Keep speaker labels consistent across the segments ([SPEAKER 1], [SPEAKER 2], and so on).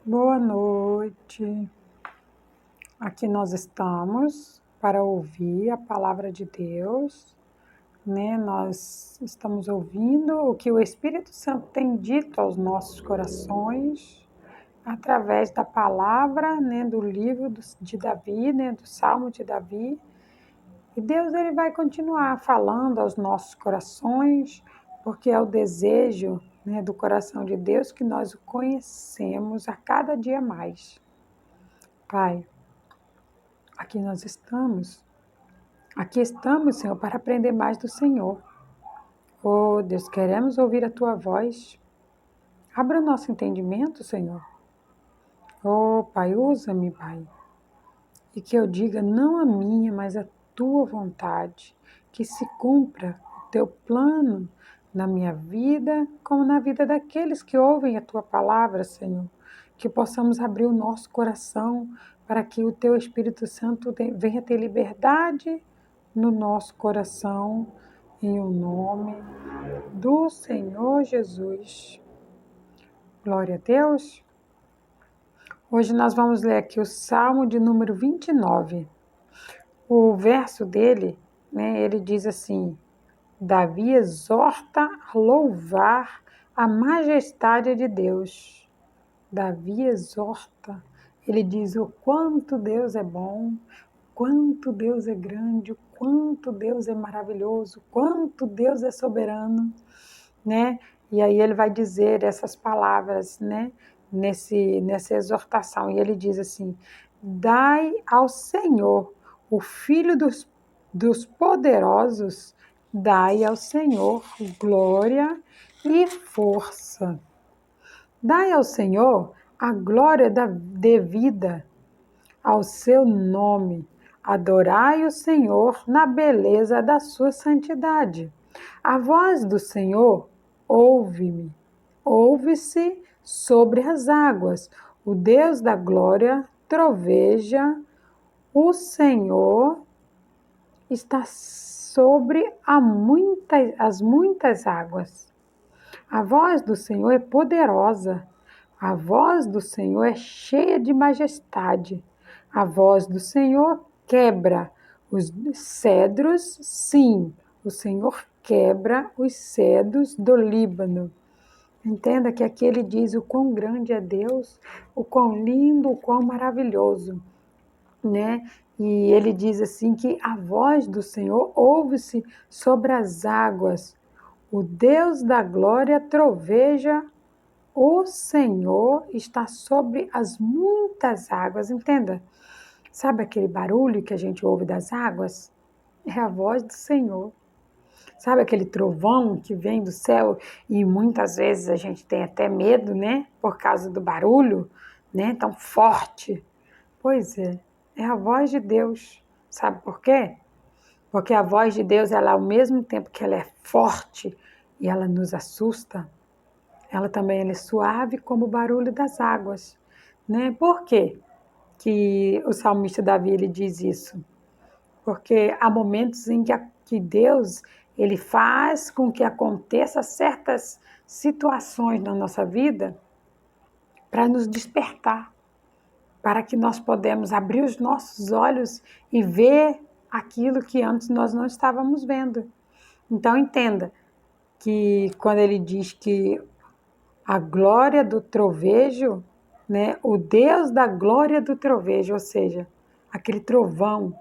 [SPEAKER 1] Boa noite. Aqui nós estamos para ouvir a palavra de Deus, né? Nós estamos ouvindo o que o Espírito Santo tem dito aos nossos corações através da palavra, né, do livro de Davi, né, do Salmo de Davi. E Deus ele vai continuar falando aos nossos corações, porque é o desejo, né, do coração de Deus que nós o conhecemos a cada dia mais. Pai, aqui estamos, Senhor, para aprender mais do Senhor. Oh, Deus, queremos ouvir a Tua voz. Abra o nosso entendimento, Senhor. Oh, Pai, usa-me, Pai. E que eu diga não a minha, mas a Tua vontade. Que se cumpra o Teu plano na minha vida, como na vida daqueles que ouvem a Tua palavra, Senhor. Que possamos abrir o nosso coração para que o Teu Espírito Santo venha ter liberdade no nosso coração, em o nome do Senhor Jesus. Glória a Deus. Hoje nós vamos ler aqui o Salmo de número 29. O verso dele, né, ele diz assim: Davi exorta a louvar a majestade de Deus. Davi exorta, ele diz o quanto Deus é bom, quanto Deus é grande, o quanto Deus é maravilhoso, quanto Deus é soberano, né? E aí ele vai dizer essas palavras, né? Nessa exortação. E ele diz assim: dai ao Senhor, o Filho dos poderosos, dai ao Senhor glória e força. Dai ao Senhor a glória devida ao seu nome. Adorai o Senhor na beleza da sua santidade. A voz do Senhor ouve-se sobre as águas. O Deus da glória troveja. O Senhor está sobre as muitas águas. A voz do Senhor é poderosa. A voz do Senhor é cheia de majestade. A voz do Senhor quebra os cedros, sim, o Senhor quebra os cedros do Líbano. Entenda que aqui ele diz o quão grande é Deus, o quão lindo, o quão maravilhoso, né? E ele diz assim que a voz do Senhor ouve-se sobre as águas. O Deus da glória troveja. O Senhor está sobre as muitas águas, entenda? Sabe aquele barulho que a gente ouve das águas? É a voz do Senhor. Sabe aquele trovão que vem do céu e muitas vezes a gente tem até medo, né? Por causa do barulho, né? Tão forte. Pois é a voz de Deus. Sabe por quê? Porque a voz de Deus, ela ao mesmo tempo que ela é forte e ela nos assusta, ela também é suave como o barulho das águas, né? Por quê que o salmista Davi ele diz isso? Porque há momentos em que Deus ele faz com que aconteça certas situações na nossa vida para nos despertar, para que nós podemos abrir os nossos olhos e ver aquilo que antes nós não estávamos vendo. Então entenda que quando ele diz que a glória do trovejo, né? O Deus da glória do trovejo, ou seja, aquele trovão,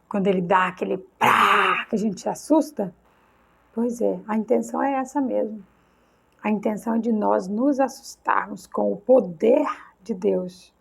[SPEAKER 1] quando ele dá aquele pá, que a gente se assusta. Pois é, a intenção é essa mesmo. A intenção é de nós nos assustarmos com o poder de Deus.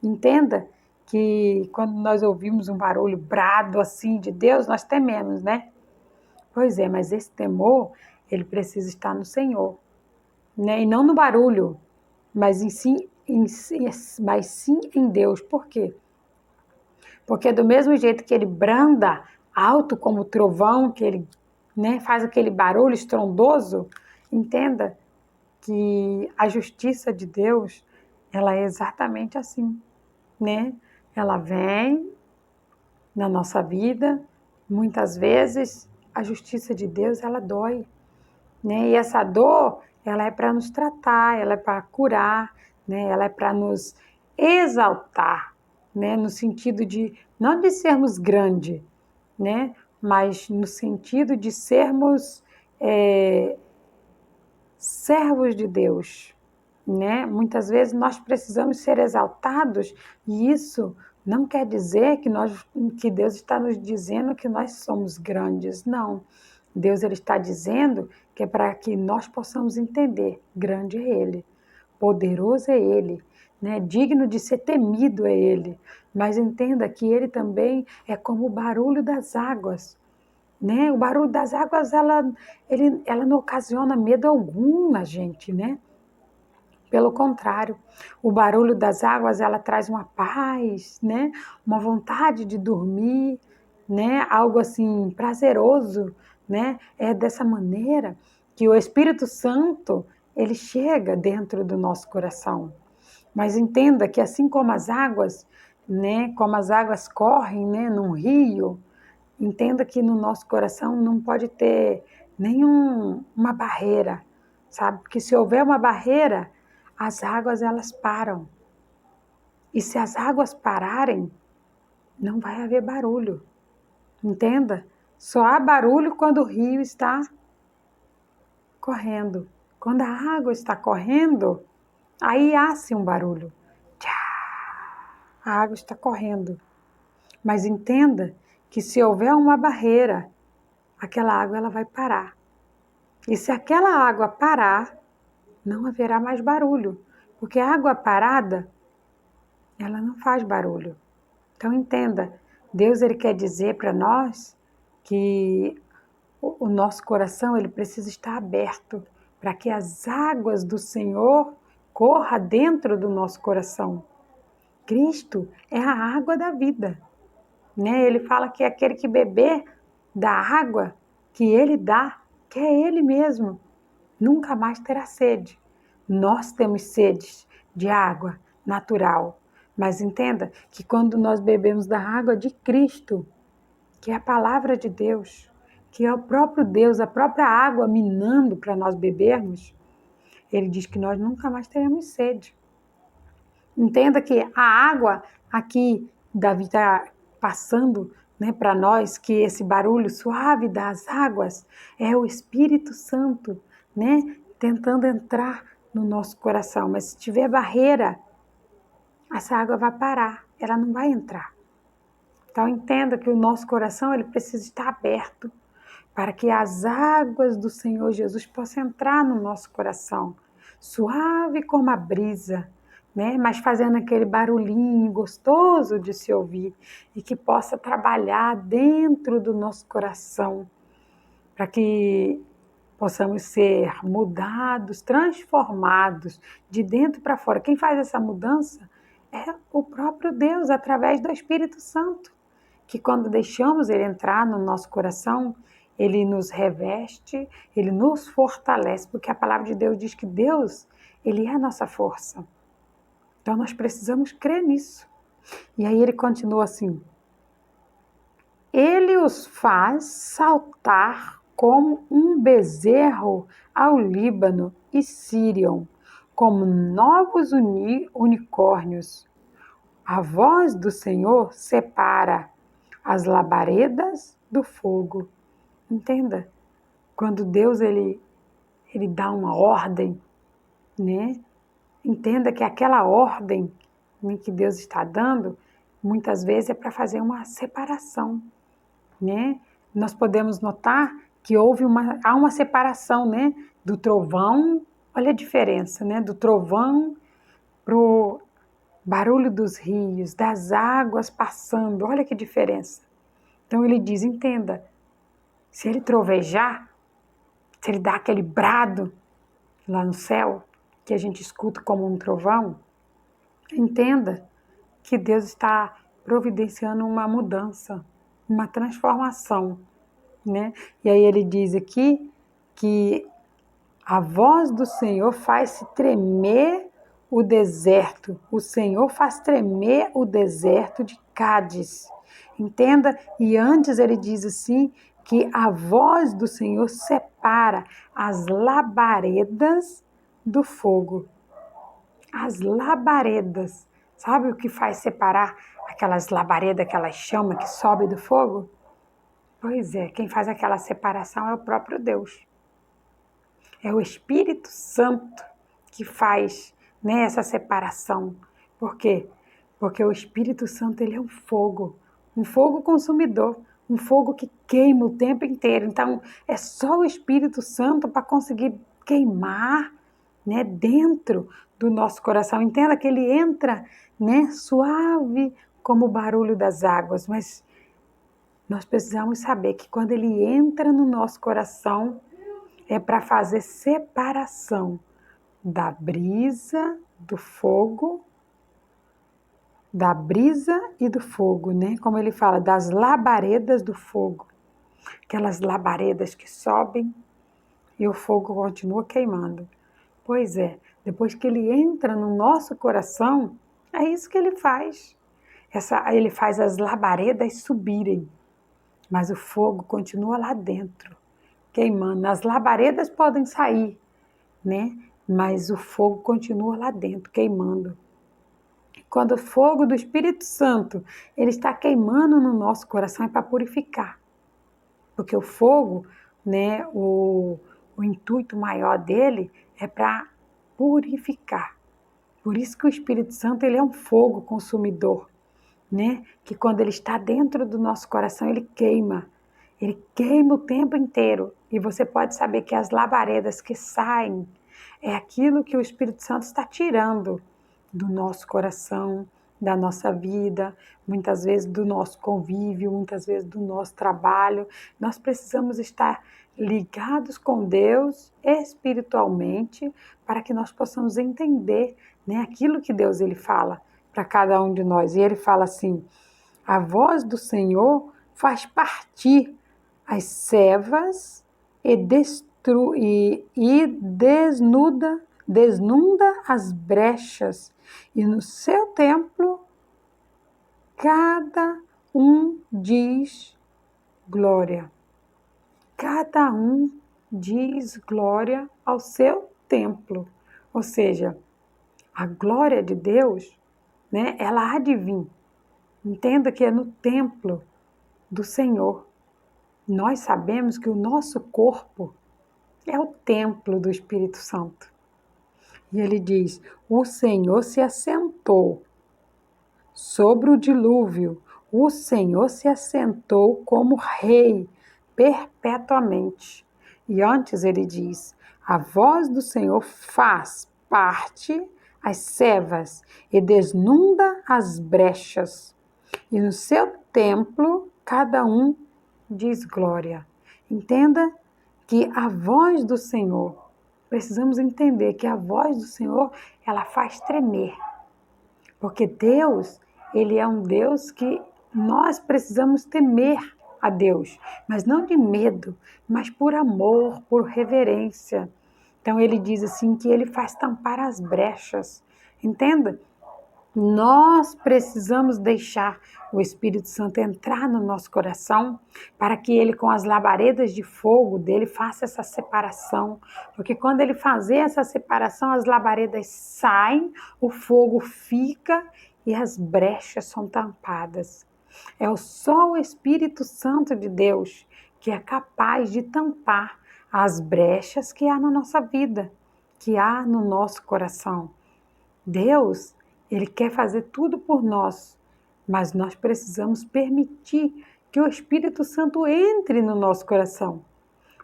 [SPEAKER 1] Entenda que quando nós ouvimos um barulho brado assim de Deus, nós tememos, né? Pois é, mas esse temor, ele precisa estar no Senhor, né? E não no barulho, mas mas sim em Deus. Por quê? Porque do mesmo jeito que ele branda alto como o trovão, que ele, né, faz aquele barulho estrondoso, entenda que a justiça de Deus, ela é exatamente assim, né? Ela vem na nossa vida, muitas vezes a justiça de Deus, ela dói, né? E essa dor, ela é para nos tratar, ela é para curar, né? Ela é para nos exaltar, né? No sentido de, não de sermos grande, né? Mas no sentido de sermos servos de Deus, né? Muitas vezes nós precisamos ser exaltados e isso não quer dizer que Deus está nos dizendo que nós somos grandes, não. Deus ele está dizendo que é para que nós possamos entender, grande é Ele, poderoso é Ele, né? Digno de ser temido é Ele. Mas entenda que Ele também é como o barulho das águas, né? O barulho das águas, ela não ocasiona medo algum na gente, né? Pelo contrário, o barulho das águas, ela traz uma paz, né? Uma vontade de dormir, né? Algo assim prazeroso, né? É dessa maneira que o Espírito Santo, ele chega dentro do nosso coração. Mas entenda que assim como as águas, né? Como as águas correm, né? Num rio, entenda que no nosso coração não pode ter nenhuma barreira, sabe? Porque se houver uma barreira, as águas elas param. E se as águas pararem, não vai haver barulho. Entenda? Só há barulho quando o rio está correndo. Quando a água está correndo, aí há-se um barulho. A água está correndo. Mas entenda que se houver uma barreira, aquela água ela vai parar. E se aquela água parar, não haverá mais barulho, porque a água parada, ela não faz barulho. Então entenda, Deus ele quer dizer para nós que o nosso coração ele precisa estar aberto para que as águas do Senhor corram dentro do nosso coração. Cristo é a água da vida, né? Ele fala que é aquele que beber da água que ele dá, que é ele mesmo, nunca mais terá sede. Nós temos sede de água natural, mas entenda que quando nós bebemos da água de Cristo, que é a palavra de Deus, que é o próprio Deus, a própria água minando para nós bebermos, ele diz que nós nunca mais teremos sede. Entenda que a água aqui, Davi está passando, né, para nós, que esse barulho suave das águas é o Espírito Santo, né, tentando entrar no nosso coração. Mas se tiver barreira, essa água vai parar, ela não vai entrar. Então entenda que o nosso coração ele precisa estar aberto para que as águas do Senhor Jesus possam entrar no nosso coração, suave como a brisa, né? Mas fazendo aquele barulhinho gostoso de se ouvir e que possa trabalhar dentro do nosso coração, para que possamos ser mudados, transformados de dentro para fora. Quem faz essa mudança é o próprio Deus, através do Espírito Santo, que quando deixamos ele entrar no nosso coração, ele nos reveste, ele nos fortalece, porque a palavra de Deus diz que Deus, ele é a nossa força. Então nós precisamos crer nisso. E aí ele continua assim: ele os faz saltar como um bezerro ao Líbano e Sírion, como novos unicórnios. A voz do Senhor separa as labaredas do fogo. Entenda, quando Deus ele dá uma ordem, né? Entenda que aquela ordem, né, que Deus está dando, muitas vezes é para fazer uma separação, né? Nós podemos notar que há uma separação, né, do trovão. Olha a diferença, né, do trovão pro barulho dos rios, das águas passando. Olha que diferença. Então ele diz, entenda, se ele trovejar, se ele dá aquele brado lá no céu, que a gente escuta como um trovão, entenda que Deus está providenciando uma mudança, uma transformação, né? E aí ele diz aqui que a voz do Senhor faz-se tremer o deserto. O Senhor faz tremer o deserto de Cádiz. Entenda? E antes ele diz assim, que a voz do Senhor separa as labaredas do fogo. as labaredas. Sabe o que faz separar aquelas labaredas, aquela chama que sobe do fogo? Pois é, quem faz aquela separação é o próprio Deus. É o Espírito Santo que faz, né, essa separação. Por quê? Porque o Espírito Santo ele é um fogo consumidor, um fogo que queima o tempo inteiro. Então, é só o Espírito Santo para conseguir queimar, né, dentro do nosso coração. Entenda que ele entra, né, suave como o barulho das águas, mas nós precisamos saber que quando ele entra no nosso coração, é para fazer separação da brisa, do fogo, da brisa e do fogo, né? Como ele fala, das labaredas do fogo. Aquelas labaredas que sobem e o fogo continua queimando. Pois é, depois que ele entra no nosso coração, é isso que ele faz. Ele faz as labaredas subirem, mas o fogo continua lá dentro, queimando. As labaredas podem sair, né? Mas o fogo continua lá dentro, queimando. Quando o fogo do Espírito Santo ele está queimando no nosso coração é para purificar, porque o fogo, né? O intuito maior dele é para purificar. Por isso que o Espírito Santo ele é um fogo consumidor, né? Que quando ele está dentro do nosso coração ele queima o tempo inteiro. E você pode saber que as labaredas que saem é aquilo que o Espírito Santo está tirando do nosso coração, da nossa vida, muitas vezes do nosso convívio, muitas vezes do nosso trabalho. Nós precisamos estar ligados com Deus espiritualmente para que nós possamos entender, né, aquilo que Deus ele fala para cada um de nós. E ele fala assim: a voz do Senhor faz partir as cevas e desnuda as brechas, e no seu templo cada um diz glória. Cada um diz glória ao seu templo. Ou seja, a glória de Deus, né, ela há de vir. Entenda que é no templo do Senhor. Nós sabemos que o nosso corpo é o templo do Espírito Santo. E ele diz: o Senhor se assentou sobre o dilúvio, o Senhor se assentou como rei perpetuamente. E antes ele diz: a voz do Senhor faz parte as cevas e desnuda as brechas. E no seu templo cada um diz glória. Entenda que a voz do Senhor, precisamos entender que a voz do Senhor, ela faz tremer. Porque Deus, ele é um Deus que nós precisamos temer a Deus, mas não de medo, mas por amor, por reverência. Então ele diz assim que ele faz tampar as brechas. Entenda? Nós precisamos deixar o Espírito Santo entrar no nosso coração para que ele, com as labaredas de fogo dele, faça essa separação. Porque quando ele fazer essa separação, as labaredas saem, o fogo fica e as brechas são tampadas. É só o Espírito Santo de Deus que é capaz de tampar as brechas que há na nossa vida, que há no nosso coração. Deus, ele quer fazer tudo por nós, mas nós precisamos permitir que o Espírito Santo entre no nosso coração.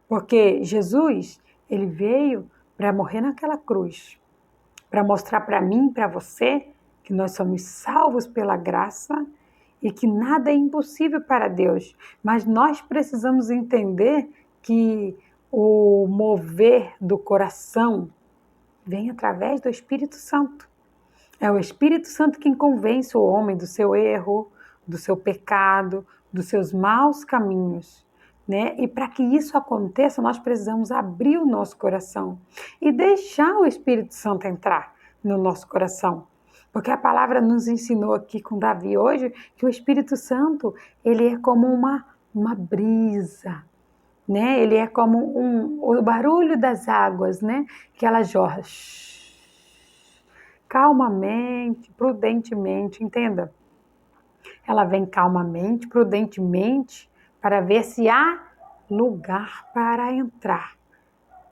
[SPEAKER 1] Porque Jesus, ele veio para morrer naquela cruz, para mostrar para mim e para você que nós somos salvos pela graça e que nada é impossível para Deus. Mas nós precisamos entender que o mover do coração vem através do Espírito Santo. É o Espírito Santo quem convence o homem do seu erro, do seu pecado, dos seus maus caminhos, né? E para que isso aconteça, nós precisamos abrir o nosso coração e deixar o Espírito Santo entrar no nosso coração. Porque a palavra nos ensinou aqui com Davi hoje que o Espírito Santo, ele é como uma brisa, né? Ele é como o barulho das águas, né? Que ela jorra. calmamente, prudentemente, entenda? Ela vem calmamente, prudentemente, para ver se há lugar para entrar,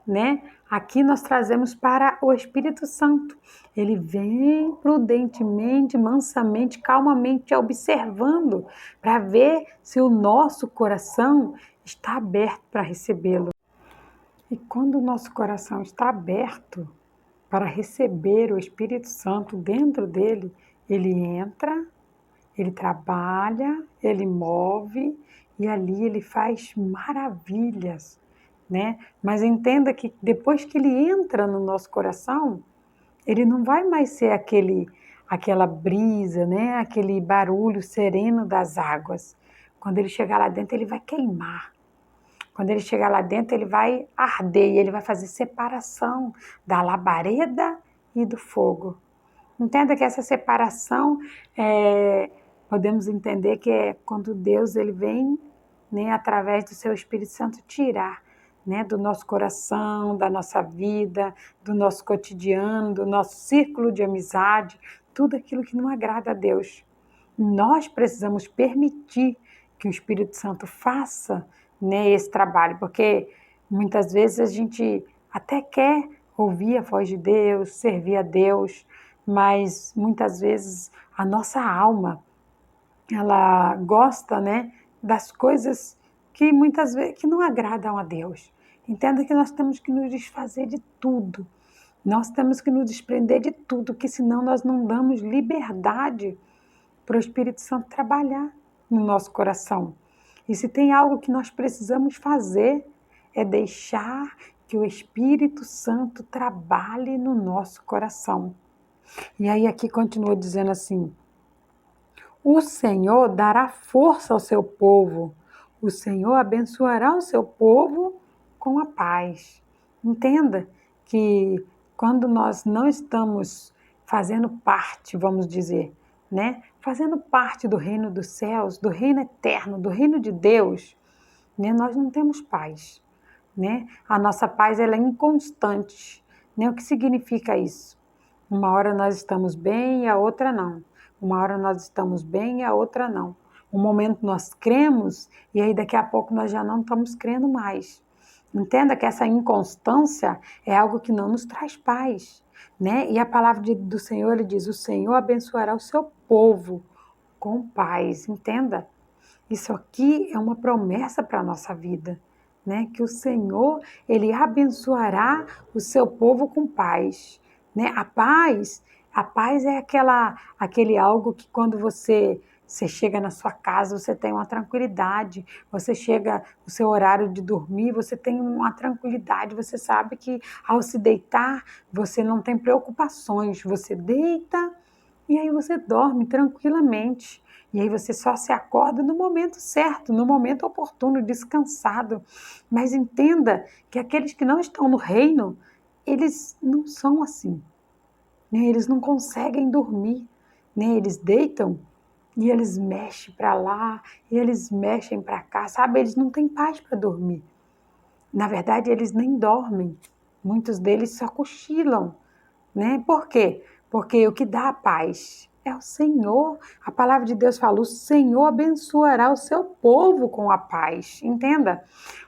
[SPEAKER 1] né? Aqui nós trazemos para o Espírito Santo. Ele vem prudentemente, mansamente, calmamente, observando, para ver se o nosso coração está aberto para recebê-lo. E quando o nosso coração está aberto para receber o Espírito Santo dentro dele, ele entra, ele trabalha, ele move e ali ele faz maravilhas, né? Mas entenda que depois que ele entra no nosso coração, ele não vai mais ser aquela brisa, né? Aquele barulho sereno das águas. Quando ele chegar lá dentro, ele vai queimar. Quando ele chegar lá dentro, ele vai arder e ele vai fazer separação da labareda e do fogo. Entenda que essa separação podemos entender que é quando Deus ele vem, né, através do seu Espírito Santo tirar, né, do nosso coração, da nossa vida, do nosso cotidiano, do nosso círculo de amizade, tudo aquilo que não agrada a Deus. Nós precisamos permitir que o Espírito Santo faça, né, esse trabalho, porque muitas vezes a gente até quer ouvir a voz de Deus, servir a Deus, mas muitas vezes a nossa alma ela gosta, né, das coisas que muitas vezes que não agradam a Deus. Entenda que nós temos que nos desfazer de tudo. Nós temos que nos desprender de tudo, que senão nós não damos liberdade para o Espírito Santo trabalhar no nosso coração. E se tem algo que nós precisamos fazer, é deixar que o Espírito Santo trabalhe no nosso coração. E aí aqui continua dizendo assim: o Senhor dará força ao seu povo, o Senhor abençoará o seu povo com a paz. Entenda que quando nós não estamos fazendo parte, vamos dizer, né? Fazendo parte do reino dos céus, do reino eterno, do reino de Deus, né? Nós não temos paz, né? A nossa paz ela é inconstante, né? O que significa isso? Uma hora nós estamos bem e a outra não. Uma hora nós estamos bem e a outra não. Um momento nós cremos e aí daqui a pouco nós já não estamos crendo mais. Entenda que essa inconstância é algo que não nos traz paz, né? E a palavra do Senhor, ele diz: o Senhor abençoará o seu povo com paz. Entenda? Isso aqui é uma promessa para a nossa vida, né? Que o Senhor, ele abençoará o seu povo com paz, né? A paz é aquele algo que quando você chega na sua casa, você tem uma tranquilidade, você chega no seu horário de dormir, você tem uma tranquilidade, você sabe que ao se deitar, você não tem preocupações, você deita e aí você dorme tranquilamente. E aí você só se acorda no momento certo, no momento oportuno, descansado. Mas entenda que aqueles que não estão no reino, eles não são assim, né? Eles não conseguem dormir, né? Eles deitam e eles mexem para lá, e eles mexem para cá, sabe? Eles não têm paz para dormir. Na verdade, eles nem dormem. Muitos deles só cochilam, né? Por quê? Porque o que dá a paz é o Senhor. A palavra de Deus fala: o Senhor abençoará o seu povo com a paz. Entenda?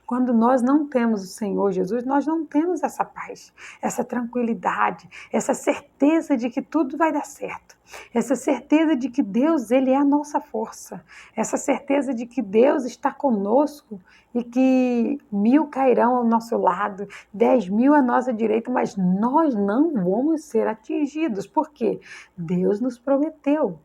[SPEAKER 1] Quando nós não temos o Senhor Jesus, nós não temos essa paz, essa tranquilidade, essa certeza de que tudo vai dar certo, essa certeza de que Deus, ele é a nossa força, essa certeza de que Deus está conosco e que 1000 cairão ao nosso lado, 10.000 à nossa direita, mas nós não vamos ser atingidos. Por quê? Deus nos prometeu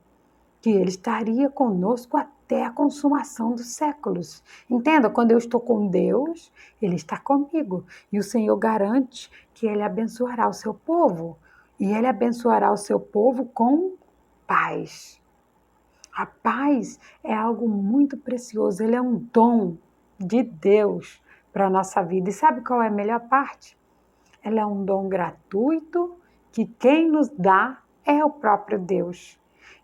[SPEAKER 1] que Ele estaria conosco até a consumação dos séculos. Entenda, quando eu estou com Deus, Ele está comigo. E o Senhor garante que Ele abençoará o seu povo. E Ele abençoará o seu povo com paz. A paz é algo muito precioso, ele é um dom de Deus para a nossa vida. E sabe qual é a melhor parte? Ela é um dom gratuito que quem nos dá é o próprio Deus.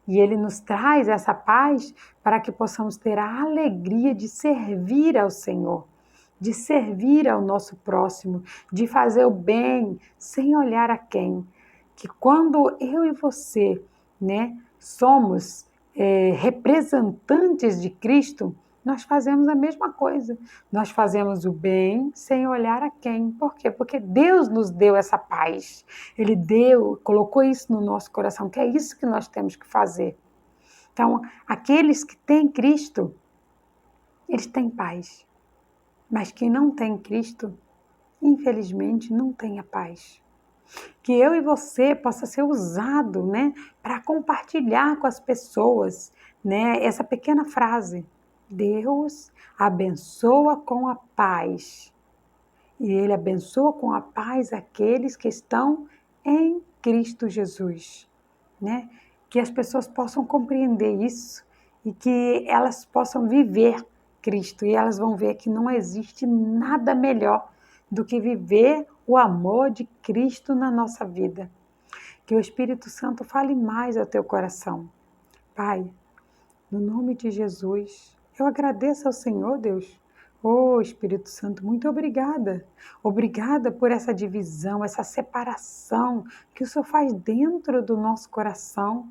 [SPEAKER 1] E Ele nos traz essa paz para que possamos ter a alegria de servir ao Senhor, de servir ao nosso próximo, de fazer o bem sem olhar a quem. que quando eu e você, né, somos representantes de Cristo, nós fazemos a mesma coisa. Nós fazemos o bem sem olhar a quem. Por quê? Porque Deus nos deu essa paz. Ele deu, colocou isso no nosso coração, que é isso que nós temos que fazer. Então, aqueles que têm Cristo, eles têm paz. Mas quem não tem Cristo, infelizmente, não tem a paz. Que eu e você possa ser usado, né, para compartilhar com as pessoas, né, essa pequena frase: Deus abençoa com a paz. E Ele abençoa com a paz aqueles que estão em Cristo Jesus, né? Que as pessoas possam compreender isso e que elas possam viver Cristo e elas vão ver que não existe nada melhor do que viver o amor de Cristo na nossa vida. Que o Espírito Santo fale mais ao teu coração. Pai, no nome de Jesus, eu agradeço ao Senhor, Deus. Oh, Espírito Santo, muito obrigada. Obrigada por essa divisão, essa separação que o Senhor faz dentro do nosso coração.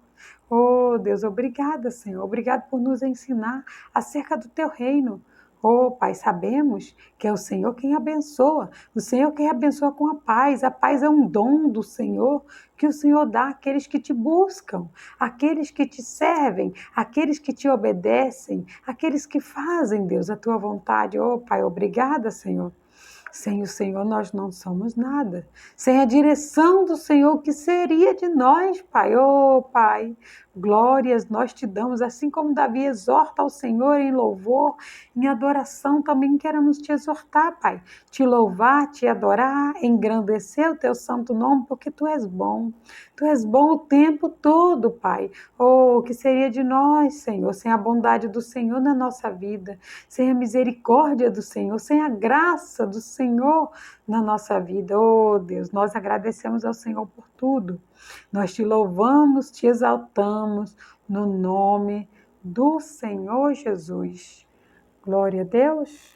[SPEAKER 1] Oh, Deus, obrigada, Senhor. Obrigado por nos ensinar acerca do teu reino. Oh, Pai, sabemos que é o Senhor quem abençoa, o Senhor quem abençoa com a paz. A paz é um dom do Senhor que o Senhor dá àqueles que te buscam, àqueles que te servem, àqueles que te obedecem, àqueles que fazem, Deus, a tua vontade. Oh, Pai, obrigada, Senhor. Sem o Senhor nós não somos nada. Sem a direção do Senhor, o que seria de nós, Pai? Oh, Pai, glórias nós te damos, assim como Davi exorta ao Senhor em louvor, em adoração, também queremos te exortar, Pai. Te louvar, te adorar, engrandecer o teu santo nome, porque tu és bom. Tu és bom o tempo todo, Pai. Oh, o que seria de nós, Senhor, sem a bondade do Senhor na nossa vida, sem a misericórdia do Senhor, sem a graça do Senhor na nossa vida. Oh, Deus, nós agradecemos ao Senhor por tudo. Nós te louvamos, te exaltamos no nome do Senhor Jesus. Glória a Deus.